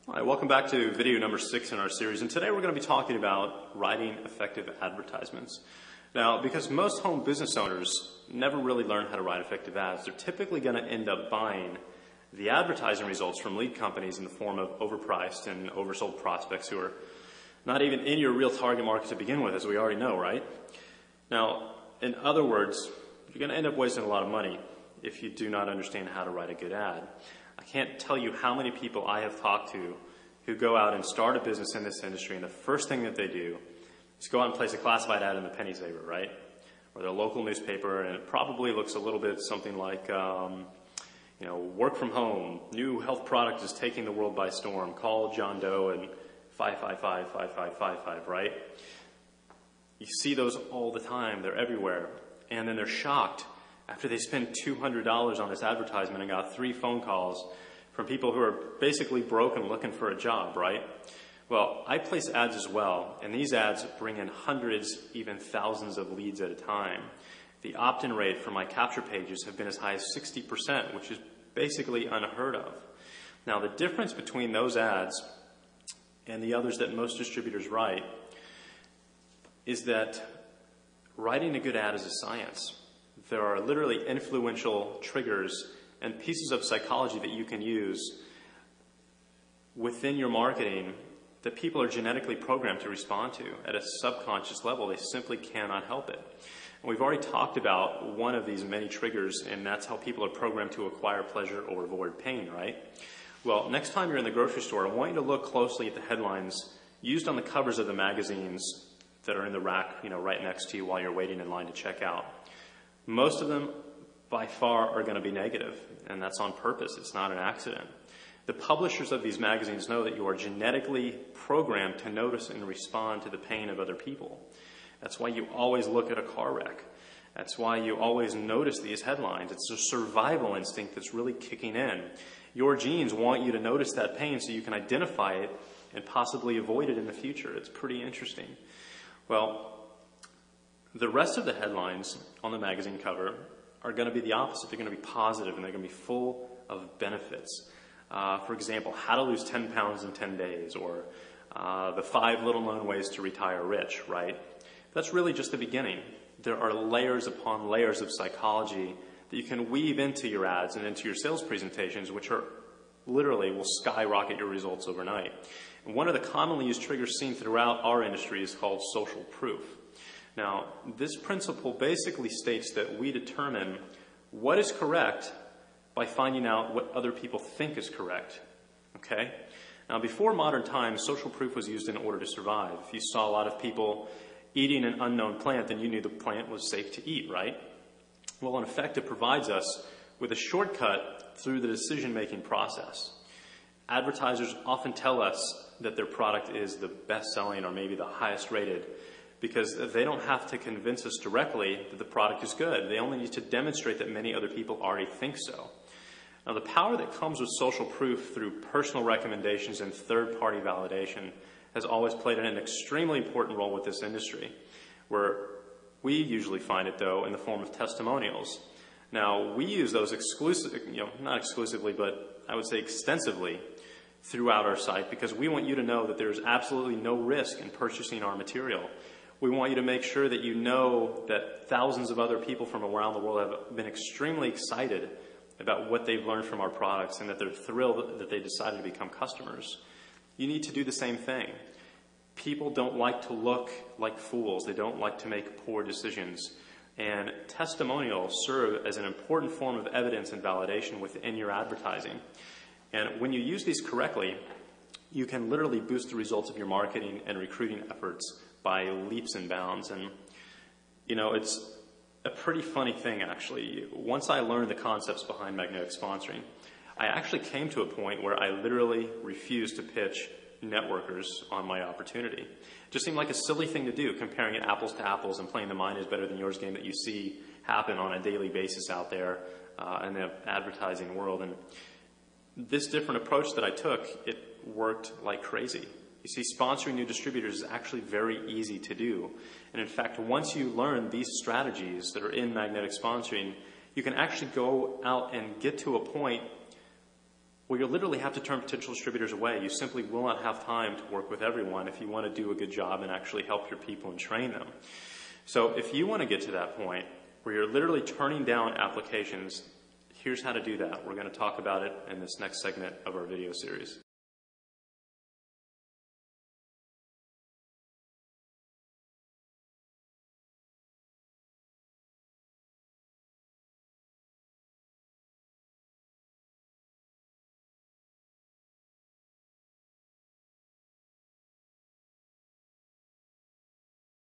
All right, welcome back to video number 6 in our series, and today we're going to be talking about writing effective advertisements. Now, because most home business owners never really learn how to write effective ads, they're typically going to end up buying the advertising results from lead companies in the form of overpriced and oversold prospects who are not even in your real target market to begin with, as we already know, right? Now, in other words, you're going to end up wasting a lot of money if you do not understand how to write a good ad. I can't tell you how many people I have talked to who go out and start a business in this industry, and the first thing that they do is go out and place a classified ad in the penny saver, right? Or their local newspaper, and it probably looks a little bit something like, work from home, new health product is taking the world by storm, call John Doe and 555-5555, right? You see those all the time, they're everywhere, and then they're shocked after they spend $200 on this advertisement and got 3 phone calls from people who are basically broke and looking for a job, right? Well, I place ads as well, and these ads bring in hundreds, even thousands of leads at a time. The opt-in rate for my capture pages have been as high as 60%, which is basically unheard of. Now, the difference between those ads and the others that most distributors write is that writing a good ad is a science. There are literally influential triggers and pieces of psychology that you can use within your marketing that people are genetically programmed to respond to at a subconscious level. They simply cannot help it. And we've already talked about one of these many triggers, and that's how people are programmed to acquire pleasure or avoid pain, right? Well, next time you're in the grocery store, I want you to look closely at the headlines used on the covers of the magazines that are in the rack, right next to you while you're waiting in line to check out. Most of them, by far, are going to be negative, and that's on purpose. It's not an accident. The publishers of these magazines know that you are genetically programmed to notice and respond to the pain of other people. That's why you always look at a car wreck. That's why you always notice these headlines. It's a survival instinct that's really kicking in. Your genes want you to notice that pain so you can identify it and possibly avoid it in the future. It's pretty interesting. Well, the rest of the headlines on the magazine cover are going to be the opposite. They're going to be positive, and they're going to be full of benefits. For example, how to lose 10 pounds in 10 days, or the 5 little-known ways to retire rich, right? That's really just the beginning. There are layers upon layers of psychology that you can weave into your ads and into your sales presentations, which are literally will skyrocket your results overnight. And one of the commonly used triggers seen throughout our industry is called social proof. Now, this principle basically states that we determine what is correct by finding out what other people think is correct, okay? Now, before modern times, social proof was used in order to survive. If you saw a lot of people eating an unknown plant, then you knew the plant was safe to eat, right? Well, in effect, it provides us with a shortcut through the decision-making process. Advertisers often tell us that their product is the best-selling or maybe the highest-rated because they don't have to convince us directly that the product is good. They only need to demonstrate that many other people already think so. Now, the power that comes with social proof through personal recommendations and third-party validation has always played an extremely important role with this industry, where we usually find it, though, in the form of testimonials. Now, we use those not exclusively, but I would say extensively throughout our site because we want you to know that there's absolutely no risk in purchasing our material. We want you to make sure that you know that thousands of other people from around the world have been extremely excited about what they've learned from our products and that they're thrilled that they decided to become customers. You need to do the same thing. People don't like to look like fools. They don't like to make poor decisions. And testimonials serve as an important form of evidence and validation within your advertising. And when you use these correctly, you can literally boost the results of your marketing and recruiting efforts by leaps and bounds. And, it's a pretty funny thing, actually. Once I learned the concepts behind magnetic sponsoring, I actually came to a point where I literally refused to pitch networkers on my opportunity. It just seemed like a silly thing to do, comparing it apples to apples and playing the mine is better than yours game that you see happen on a daily basis out there in the advertising world. And this different approach that I took, it worked like crazy. You see, sponsoring new distributors is actually very easy to do. And in fact, once you learn these strategies that are in magnetic sponsoring, you can actually go out and get to a point well, you'll literally have to turn potential distributors away. You simply will not have time to work with everyone if you want to do a good job and actually help your people and train them. So if you want to get to that point where you're literally turning down applications, here's how to do that. We're going to talk about it in this next segment of our video series.